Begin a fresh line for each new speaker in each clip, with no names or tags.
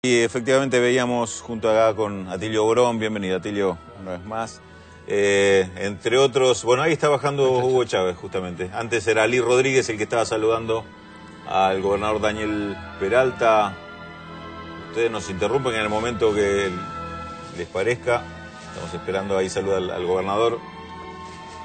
Y efectivamente veíamos junto acá con Atilio Borón, bienvenido Atilio una vez más, entre otros, bueno, ahí está bajando Hugo Chávez justamente, antes era Ali Rodríguez el que estaba saludando al gobernador Daniel Peralta. Ustedes nos interrumpen en el momento que les parezca, estamos esperando ahí saludar al gobernador,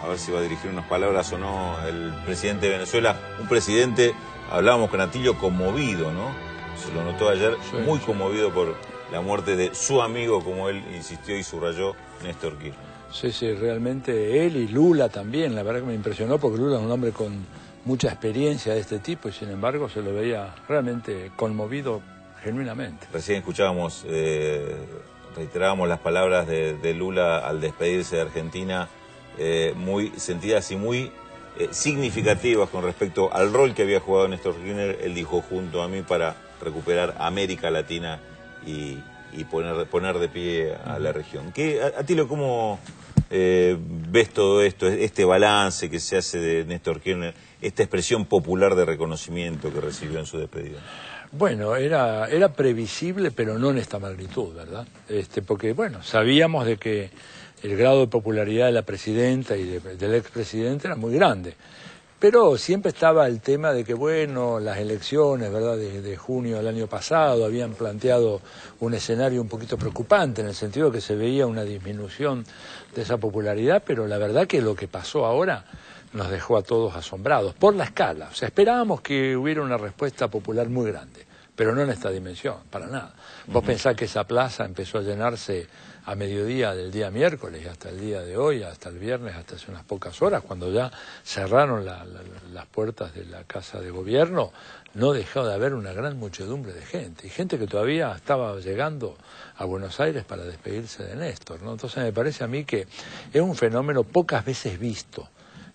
a ver si va a dirigir unas palabras o no el presidente de Venezuela, un presidente, hablábamos con Atilio, conmovido, ¿no? Se lo notó ayer, muy conmovido por la muerte de su amigo, como él insistió y subrayó, Néstor Kirchner.
Sí, realmente él y Lula también, la verdad que me impresionó porque Lula es un hombre con mucha experiencia de este tipo y sin embargo se lo veía realmente conmovido genuinamente.
Recién escuchábamos, reiterábamos las palabras de Lula al despedirse de Argentina, muy sentidas y muy significativas con respecto al rol que había jugado Néstor Kirchner. Él dijo, junto a mí, para recuperar América Latina y poner de pie a la región. Atilio, ¿cómo ves todo esto, este balance que se hace de Néstor Kirchner, esta expresión popular de reconocimiento que recibió en su despedida?
Bueno, era previsible, pero no en esta magnitud, ¿verdad? Porque, bueno, sabíamos de que el grado de popularidad de la presidenta y del expresidente era muy grande. Pero siempre estaba el tema de que, bueno, las elecciones, ¿verdad?, de junio del año pasado habían planteado un escenario un poquito preocupante, en el sentido de que se veía una disminución de esa popularidad, pero la verdad que lo que pasó ahora nos dejó a todos asombrados, por la escala. O sea, esperábamos que hubiera una respuesta popular muy grande, pero no en esta dimensión, para nada. Vos pensás que esa plaza empezó a llenarse a mediodía del día miércoles y hasta el día de hoy, hasta el viernes, hasta hace unas pocas horas, cuando ya cerraron las puertas de la Casa de Gobierno, no dejó de haber una gran muchedumbre de gente, y gente que todavía estaba llegando a Buenos Aires para despedirse de Néstor, ¿no? Entonces me parece a mí que es un fenómeno pocas veces visto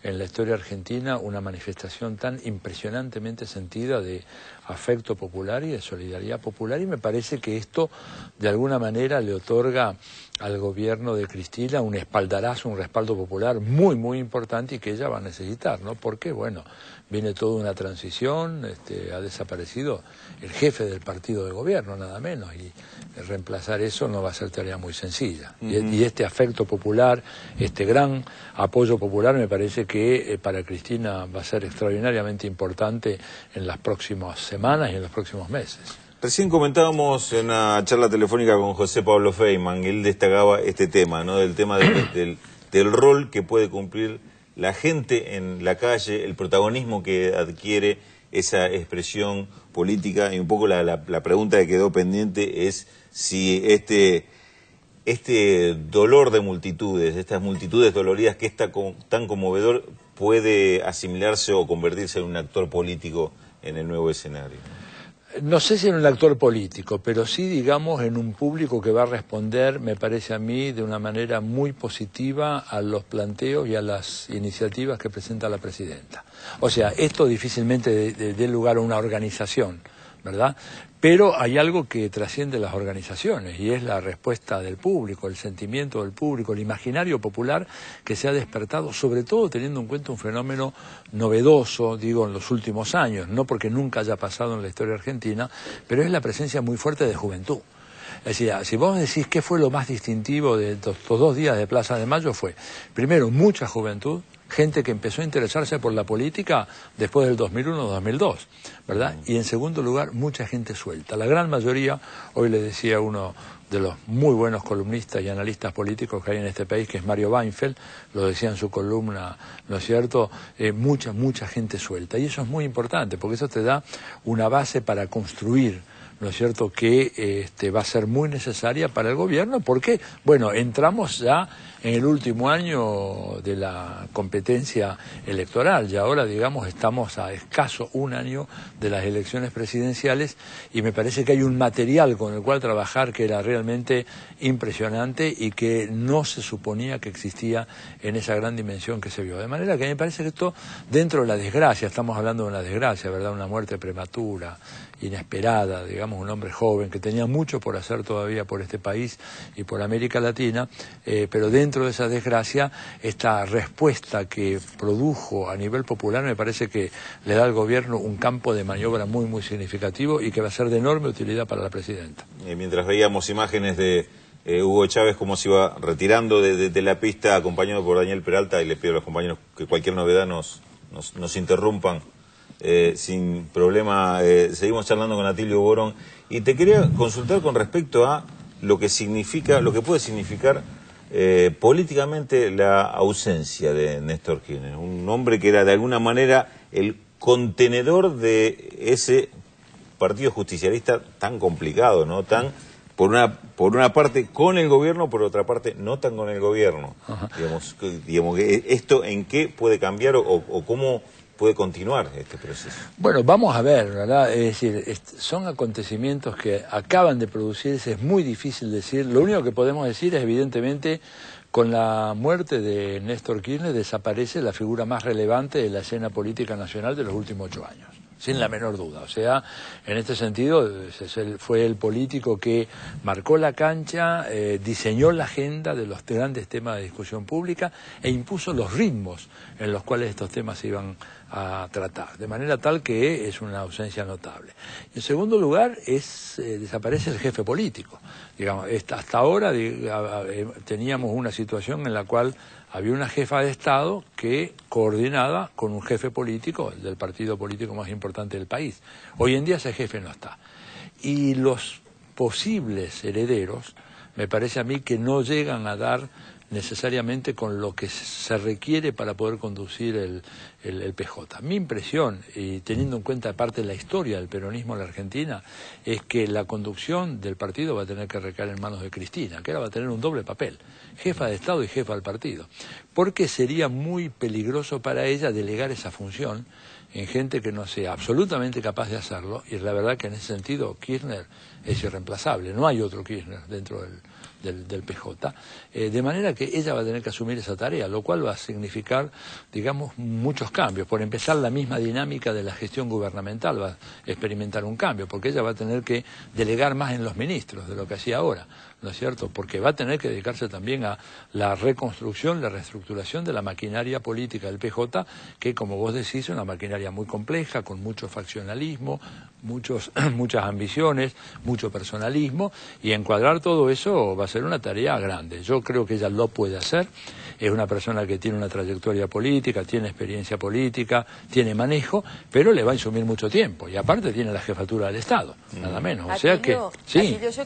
en la historia argentina, una manifestación tan impresionantemente sentida de afecto popular y de solidaridad popular, y me parece que esto de alguna manera le otorga al gobierno de Cristina un espaldarazo, un respaldo popular muy importante y que ella va a necesitar, ¿no? Porque, bueno, viene toda una transición, ha desaparecido el jefe del partido de gobierno, nada menos, y reemplazar eso no va a ser tarea muy sencilla. Y este afecto popular, este gran apoyo popular, me parece que para Cristina va a ser extraordinariamente importante en las próximas semanas y en los próximos meses.
Recién comentábamos en una charla telefónica con José Pablo Feynman, él destacaba este tema, ¿no? Del tema del rol que puede cumplir la gente en la calle, el protagonismo que adquiere esa expresión política, y un poco la pregunta que quedó pendiente es si este dolor de multitudes, estas multitudes doloridas que es tan conmovedor, puede asimilarse o convertirse en un actor político en el nuevo escenario.
No sé si en un actor político, pero sí, digamos, en un público que va a responder, me parece a mí, de una manera muy positiva a los planteos y a las iniciativas que presenta la presidenta. O sea, esto difícilmente dé lugar a una organización, ¿verdad? Pero hay algo que trasciende las organizaciones y es la respuesta del público, el sentimiento del público, el imaginario popular que se ha despertado, sobre todo teniendo en cuenta un fenómeno novedoso, digo, en los últimos años, no porque nunca haya pasado en la historia argentina, pero es la presencia muy fuerte de juventud. Es decir, si vos decís qué fue lo más distintivo de estos 2 días de Plaza de Mayo, fue, primero, mucha juventud, gente que empezó a interesarse por la política después del 2001-2002, ¿verdad? Y en segundo lugar, mucha gente suelta. La gran mayoría, hoy le decía uno de los muy buenos columnistas y analistas políticos que hay en este país, que es Mario Weinfeld, lo decía en su columna, ¿no es cierto?, mucha gente suelta. Y eso es muy importante, porque eso te da una base para construir, ¿no es cierto?, que va a ser muy necesaria para el gobierno, porque, bueno, entramos ya en el último año de la competencia electoral, y ahora, digamos, estamos a escaso un año de las elecciones presidenciales, y me parece que hay un material con el cual trabajar que era realmente impresionante y que no se suponía que existía en esa gran dimensión que se vio. De manera que me parece que esto, dentro de la desgracia, estamos hablando de una desgracia, ¿verdad?, una muerte prematura inesperada, digamos, un hombre joven que tenía mucho por hacer todavía por este país y por América Latina, pero dentro de esa desgracia, esta respuesta que produjo a nivel popular me parece que le da al gobierno un campo de maniobra muy, muy significativo y que va a ser de enorme utilidad para la presidenta.
Mientras veíamos imágenes de Hugo Chávez cómo se iba retirando de la pista acompañado por Daniel Peralta, y le pido a los compañeros que cualquier novedad nos interrumpan sin problema. Seguimos charlando con Atilio Borón y te quería consultar con respecto a lo que significa, lo que puede significar políticamente la ausencia de Néstor Kirchner, un hombre que era de alguna manera el contenedor de ese partido justicialista tan complicado, ¿no? Tan por una parte con el gobierno, por otra parte no tan con el gobierno. Digamos que esto en qué puede cambiar o cómo puede continuar este proceso.
Bueno, vamos a ver, ¿verdad? Es decir, son acontecimientos que acaban de producirse, es muy difícil decir. Lo único que podemos decir es, evidentemente, con la muerte de Néstor Kirchner desaparece la figura más relevante de la escena política nacional de los últimos 8 años. Sin la menor duda. O sea, en este sentido, fue el político que marcó la cancha, diseñó la agenda de los grandes temas de discusión pública e impuso los ritmos en los cuales estos temas se iban a tratar. De manera tal que es una ausencia notable. En segundo lugar, desaparece el jefe político. Digamos, hasta ahora teníamos una situación en la cual había una jefa de Estado que coordinaba con un jefe político, el del partido político más importante del país. Hoy en día ese jefe no está. Y los posibles herederos, me parece a mí que no llegan a dar necesariamente con lo que se requiere para poder conducir el PJ. Mi impresión, y teniendo en cuenta aparte la historia del peronismo en la Argentina, es que la conducción del partido va a tener que recaer en manos de Cristina, que ahora va a tener un doble papel, jefa de Estado y jefa del partido, porque sería muy peligroso para ella delegar esa función en gente que no sea absolutamente capaz de hacerlo, y la verdad que en ese sentido Kirchner es irreemplazable, no hay otro Kirchner dentro del PJ, de manera que ella va a tener que asumir esa tarea, lo cual va a significar, digamos, muchos cambios. Por empezar, la misma dinámica de la gestión gubernamental va a experimentar un cambio, porque ella va a tener que delegar más en los ministros de lo que hacía ahora, ¿no es cierto? Porque va a tener que dedicarse también a la reconstrucción, la reestructuración de la maquinaria política del PJ, que, como vos decís, es una maquinaria muy compleja, con mucho faccionalismo, muchas ambiciones, mucho personalismo, y encuadrar todo eso va a ser una tarea grande. Yo creo que ella lo puede hacer. Es una persona que tiene una trayectoria política, tiene experiencia política, tiene manejo, pero le va a insumir mucho tiempo. Y aparte tiene la jefatura del Estado, nada menos. O sea que... Sí.
Atilio, yo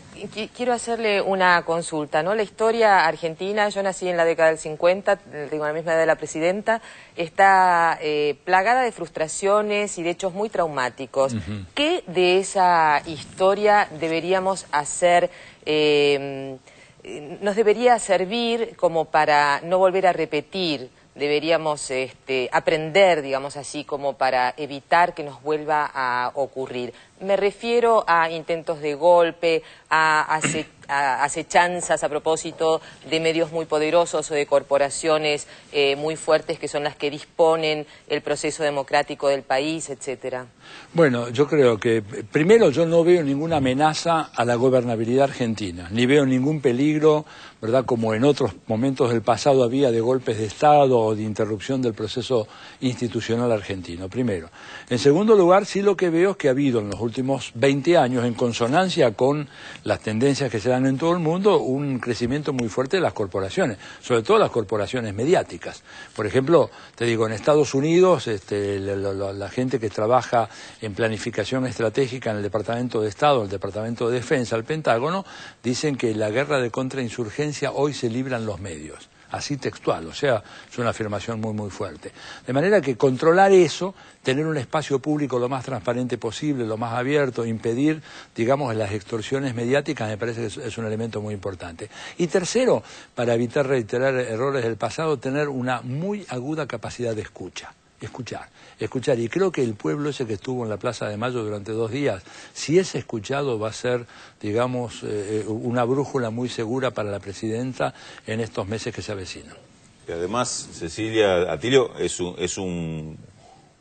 quiero hacerle una consulta, ¿no? La historia argentina, yo nací en la década del 50, tengo la misma edad de la presidenta, está plagada de frustraciones y de hechos muy traumáticos. ¿Qué de esa historia deberíamos hacer... nos debería servir como para no volver a repetir, deberíamos aprender, digamos así, como para evitar que nos vuelva a ocurrir? Me refiero a intentos de golpe, a acechanzas a propósito de medios muy poderosos o de corporaciones muy fuertes que son las que disponen el proceso democrático del país, etcétera.
Bueno, yo creo que, primero, yo no veo ninguna amenaza a la gobernabilidad argentina, ni veo ningún peligro, ¿verdad?, como en otros momentos del pasado había de golpes de Estado o de interrupción del proceso institucional argentino, primero. En segundo lugar, sí lo que veo es que ha habido en los últimos 20 años, en consonancia con las tendencias que se dan en todo el mundo, un crecimiento muy fuerte de las corporaciones, sobre todo las corporaciones mediáticas. Por ejemplo, te digo, en Estados Unidos, la gente que trabaja en planificación estratégica en el Departamento de Estado, el Departamento de Defensa, el Pentágono, dicen que la guerra de contrainsurgencia hoy se libra en los medios. Así textual, o sea, es una afirmación muy, muy fuerte. De manera que controlar eso, tener un espacio público lo más transparente posible, lo más abierto, impedir, digamos, las extorsiones mediáticas, me parece que es un elemento muy importante. Y tercero, para evitar reiterar errores del pasado, tener una muy aguda capacidad de escuchar, y creo que el pueblo ese que estuvo en la Plaza de Mayo durante 2 días, si es escuchado, va a ser, digamos, una brújula muy segura para la presidenta en estos meses que se avecinan.
Y además, Cecilia, Atilio es un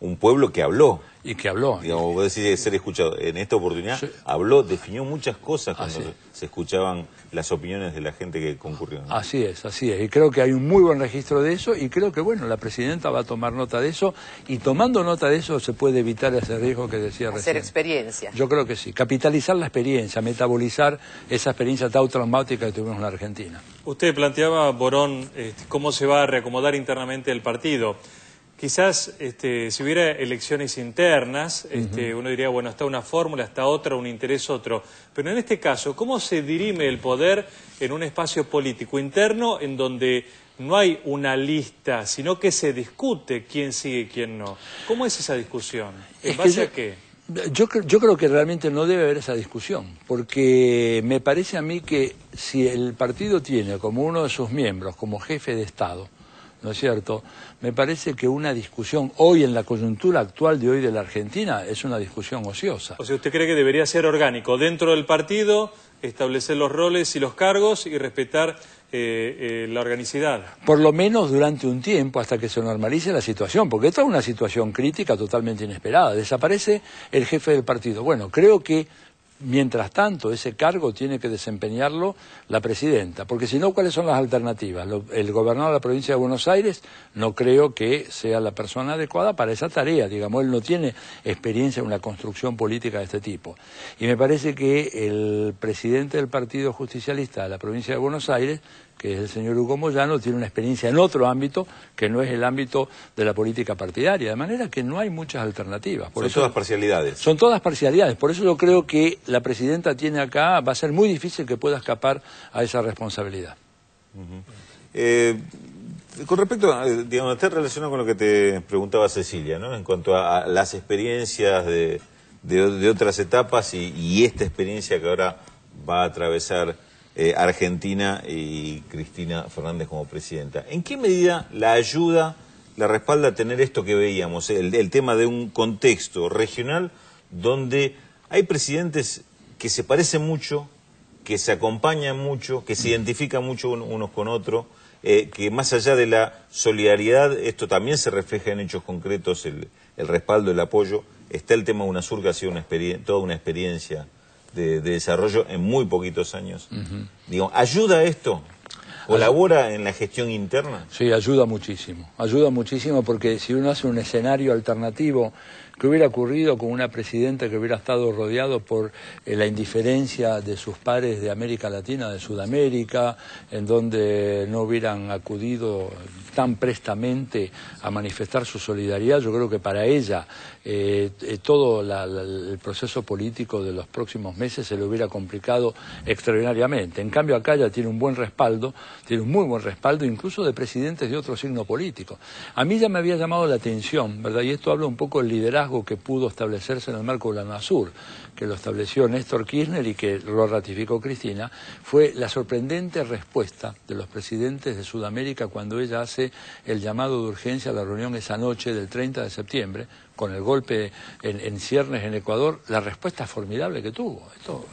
un pueblo que habló.
Y que habló.
Digamos, vos decís ser escuchado. En esta oportunidad
Sí.
habló, definió muchas cosas cuando
Así
se escuchaban las opiniones de la gente que concurrió, ¿no?
Así es, así es. Y creo que hay un muy buen registro de eso y creo que, bueno, la presidenta va a tomar nota de eso y tomando nota de eso se puede evitar ese riesgo que decía recién.
Hacer experiencia.
Yo creo que sí. Capitalizar la experiencia, metabolizar esa experiencia tan traumática que tuvimos en la Argentina.
Usted planteaba, Borón, cómo se va a reacomodar internamente el partido. Quizás si hubiera elecciones internas, uno diría, bueno, está una fórmula, está otra, un interés otro. Pero en este caso, ¿cómo se dirime el poder en un espacio político interno en donde no hay una lista, sino que se discute quién sigue y quién no? ¿Cómo es esa discusión? ¿En base a qué?
Yo creo que realmente no debe haber esa discusión, porque me parece a mí que si el partido tiene como uno de sus miembros, como jefe de Estado, ¿no es cierto?, me parece que una discusión hoy en la coyuntura actual de hoy de la Argentina es una discusión ociosa.
O sea, ¿usted cree que debería ser orgánico dentro del partido, establecer los roles y los cargos y respetar la organicidad?
Por lo menos durante un tiempo hasta que se normalice la situación, porque esta es una situación crítica totalmente inesperada. Desaparece el jefe del partido. Bueno, creo que mientras tanto ese cargo tiene que desempeñarlo la presidenta, porque si no, ¿cuáles son las alternativas? El gobernador de la provincia de Buenos Aires no creo que sea la persona adecuada para esa tarea, digamos, él no tiene experiencia en una construcción política de este tipo. Y me parece que el presidente del Partido Justicialista de la provincia de Buenos Aires, que es el señor Hugo Moyano, tiene una experiencia en otro ámbito que no es el ámbito de la política partidaria, de manera que no hay muchas alternativas.
Son todas parcialidades.
Son todas parcialidades, por eso yo creo que la presidenta tiene acá, va a ser muy difícil que pueda escapar a esa responsabilidad.
Con respecto a, digamos, está relacionado con lo que te preguntaba Cecilia, ¿no? En cuanto a las experiencias de otras etapas y esta experiencia que ahora va a atravesar Argentina y Cristina Fernández como presidenta. ¿En qué medida la ayuda, la respalda a tener esto que veíamos, el tema de un contexto regional donde hay presidentes que se parecen mucho, que se acompañan mucho, que se identifican mucho unos con otros, que más allá de la solidaridad, esto también se refleja en hechos concretos, el respaldo, el apoyo? Está el tema de UNASUR, que ha sido toda una experiencia de desarrollo en muy poquitos años. Digo, ¿ayuda esto? ¿Colabora en la gestión interna?
Sí, ayuda muchísimo porque si uno hace un escenario alternativo, ¿qué hubiera ocurrido con una presidenta que hubiera estado rodeado por la indiferencia de sus pares de América Latina, de Sudamérica, en donde no hubieran acudido tan prestamente a manifestar su solidaridad? Yo creo que para ella todo el proceso político de los próximos meses se le hubiera complicado extraordinariamente. En cambio acá ya tiene un buen respaldo, tiene un muy buen respaldo, incluso de presidentes de otro signo político. A mí ya me había llamado la atención, ¿verdad? Y esto habla un poco del liderazgo que pudo establecerse en el marco de la UNASUR, que lo estableció Néstor Kirchner y que lo ratificó Cristina, fue la sorprendente respuesta de los presidentes de Sudamérica cuando ella hace el llamado de urgencia a la reunión esa noche del 30 de septiembre, con el golpe en ciernes en Ecuador, la respuesta formidable que tuvo. Esto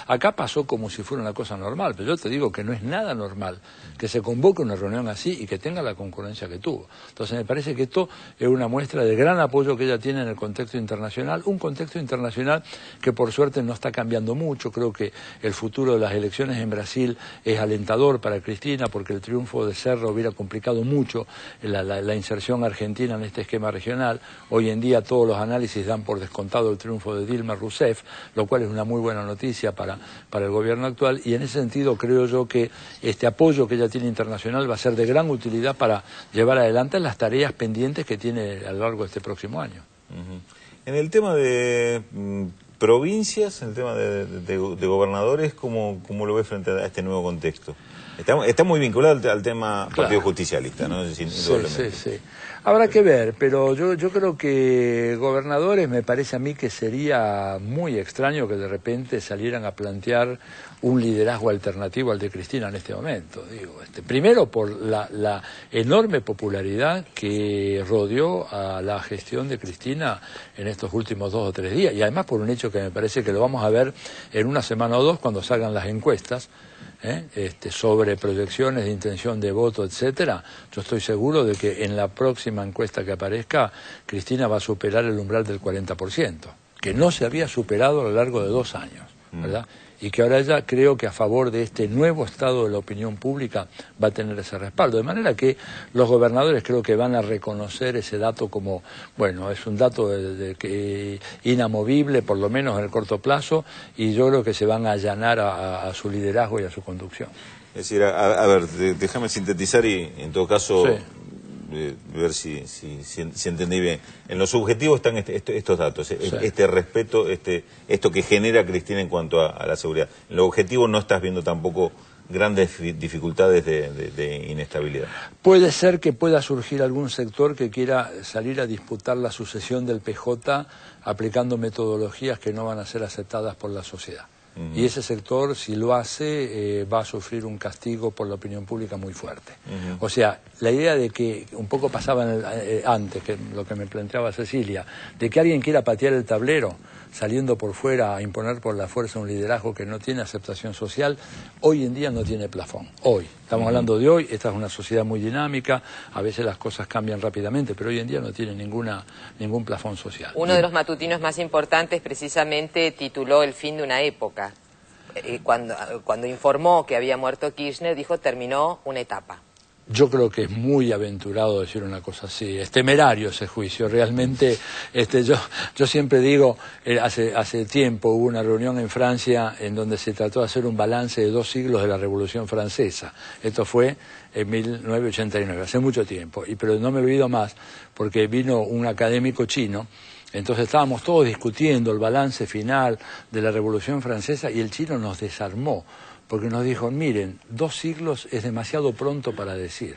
acá pasó como si fuera una cosa normal, pero yo te digo que no es nada normal que se convoque una reunión así y que tenga la concurrencia que tuvo. Entonces me parece que esto es una muestra del gran apoyo que ella tiene en el contexto internacional, un contexto internacional que por suerte no está cambiando mucho. Creo que el futuro de las elecciones en Brasil es alentador para Cristina, porque el triunfo de Serra hubiera complicado mucho la inserción argentina en este esquema regional. Hoy en día todos los análisis dan por descontado el triunfo de Dilma Rousseff, lo cual es una muy buena noticia para el gobierno actual, y en ese sentido creo yo que este apoyo que ella tiene internacional va a ser de gran utilidad para llevar adelante las tareas pendientes que tiene a lo largo de este próximo año.
En el tema de provincias, en el tema de gobernadores, ¿cómo lo ves frente a este nuevo contexto? Está muy vinculado al tema Partido Justicialista, ¿no?
Sí. Habrá que ver, pero yo creo que gobernadores, me parece a mí que sería muy extraño que de repente salieran a plantear un liderazgo alternativo al de Cristina en este momento. Primero por la enorme popularidad que rodeó a la gestión de Cristina en estos últimos 2 o 3 días, y además por un hecho que me parece que lo vamos a ver en una semana o dos cuando salgan las encuestas, sobre proyecciones de intención de voto, etcétera, yo estoy seguro de que en la próxima encuesta que aparezca, Cristina va a superar el umbral del 40%, que no se había superado a lo largo de 2 años, ¿verdad? Y que ahora ella, creo que a favor de este nuevo estado de la opinión pública va a tener ese respaldo. De manera que los gobernadores creo que van a reconocer ese dato como, bueno, es un dato inamovible, por lo menos en el corto plazo, y yo creo que se van a allanar a su liderazgo y a su conducción.
Es decir, a ver, déjame sintetizar y en todo caso...
Sí.
Ver si entendí bien. En los objetivos están estos datos, sí. Este respeto, esto que genera Cristina en cuanto a la seguridad. En los objetivos no estás viendo tampoco grandes dificultades de inestabilidad.
Puede ser que pueda surgir algún sector que quiera salir a disputar la sucesión del PJ aplicando metodologías que no van a ser aceptadas por la sociedad. Y ese sector, si lo hace, va a sufrir un castigo por la opinión pública muy fuerte. O sea, la idea de que, un poco pasaba antes, que lo que me planteaba Cecilia, de que alguien quiera patear el tablero saliendo por fuera a imponer por la fuerza un liderazgo que no tiene aceptación social, hoy en día no tiene plafón. Hoy, estamos hablando de hoy, esta es una sociedad muy dinámica, a veces las cosas cambian rápidamente, pero hoy en día no tiene ningún plafón social.
Uno de los matutinos más importantes precisamente tituló El fin de una época. Cuando informó que había muerto Kirchner, dijo terminó una etapa.
Yo creo que es muy aventurado decir una cosa así, es temerario ese juicio, realmente yo siempre digo, hace tiempo hubo una reunión en Francia en donde se trató de hacer un balance de 2 siglos de la Revolución Francesa, esto fue en 1989, hace mucho tiempo, pero no me olvido más porque vino un académico chino. Entonces estábamos todos discutiendo el balance final de la Revolución Francesa y el chino nos desarmó, porque nos dijo, miren, 2 siglos es demasiado pronto para decir.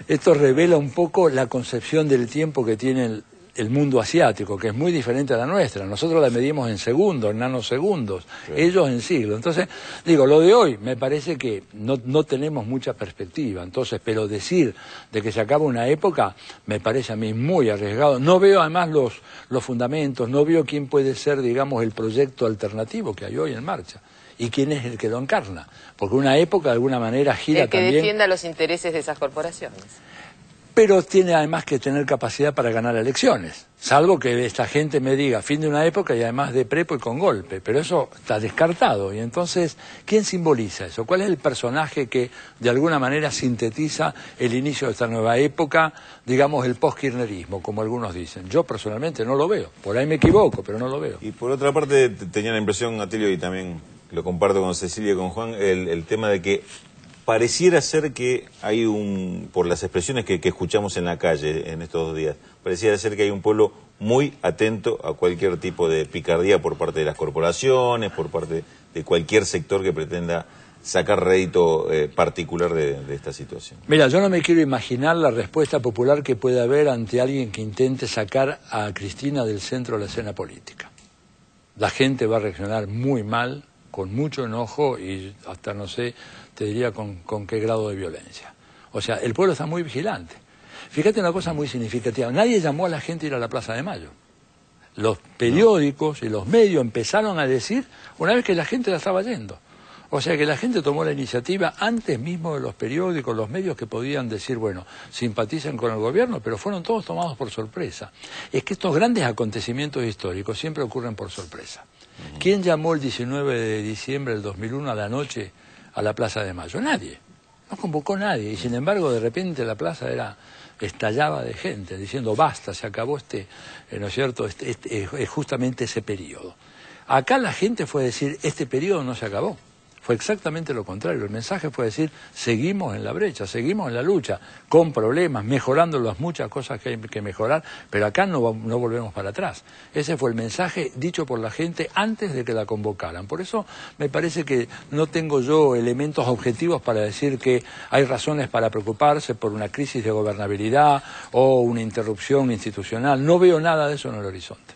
Esto revela un poco la concepción del tiempo que tiene el mundo asiático, que es muy diferente a la nuestra. Nosotros la medimos en segundos, en nanosegundos, sí. Ellos en siglos. Entonces, digo, lo de hoy me parece que no tenemos mucha perspectiva. Entonces, pero decir de que se acaba una época me parece a mí muy arriesgado. No veo además los fundamentos, no veo quién puede ser, digamos, el proyecto alternativo que hay hoy en marcha. ¿Y quién es el que lo encarna? Porque una época de alguna manera gira también...
El que defienda los intereses de esas corporaciones.
Pero tiene además que tener capacidad para ganar elecciones, salvo que esta gente me diga fin de una época y además de prepo y con golpe, pero eso está descartado. Y entonces, ¿quién simboliza eso? ¿Cuál es el personaje que de alguna manera sintetiza el inicio de esta nueva época, digamos el post-kirchnerismo, como algunos dicen? Yo personalmente no lo veo, por ahí me equivoco, pero no lo veo.
Y por otra parte, tenía la impresión, Atilio, y también lo comparto con Cecilia y con Juan, el tema de que pareciera ser que hay por las expresiones que escuchamos en la calle en estos 2 días, pareciera ser que hay un pueblo muy atento a cualquier tipo de picardía por parte de las corporaciones, por parte de cualquier sector que pretenda sacar rédito particular de esta situación.
Mira, yo no me quiero imaginar la respuesta popular que puede haber ante alguien que intente sacar a Cristina del centro de la escena política. La gente va a reaccionar muy mal, con mucho enojo y hasta no sé, te diría con qué grado de violencia. O sea, el pueblo está muy vigilante. Fíjate una cosa muy significativa, nadie llamó a la gente a ir a la Plaza de Mayo. Los periódicos y los medios empezaron a decir una vez que la gente la estaba yendo. O sea que la gente tomó la iniciativa antes mismo de los periódicos, los medios que podían decir, bueno, simpatizan con el gobierno, pero fueron todos tomados por sorpresa. Es que estos grandes acontecimientos históricos siempre ocurren por sorpresa. ¿Quién llamó el 19 de diciembre del 2001 a la noche a la Plaza de Mayo? Nadie. No convocó nadie. Y sin embargo, de repente la plaza estallaba de gente, diciendo basta, se acabó ¿no es cierto?, justamente ese periodo. Acá la gente fue a decir, este periodo no se acabó. Fue exactamente lo contrario. El mensaje fue decir, seguimos en la brecha, seguimos en la lucha, con problemas, mejorando las muchas cosas que hay que mejorar, pero acá no volvemos para atrás. Ese fue el mensaje dicho por la gente antes de que la convocaran. Por eso me parece que no tengo yo elementos objetivos para decir que hay razones para preocuparse por una crisis de gobernabilidad o una interrupción institucional. No veo nada de eso en el horizonte.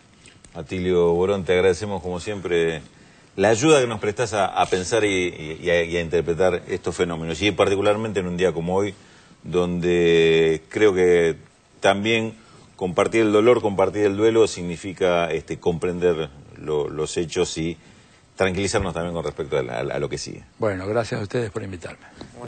Atilio Borón, te agradecemos como siempre la ayuda que nos prestás a pensar y a interpretar estos fenómenos, y particularmente en un día como hoy, donde creo que también compartir el dolor, compartir el duelo, significa comprender los hechos y tranquilizarnos también con respecto a lo que sigue.
Bueno, gracias a ustedes por invitarme.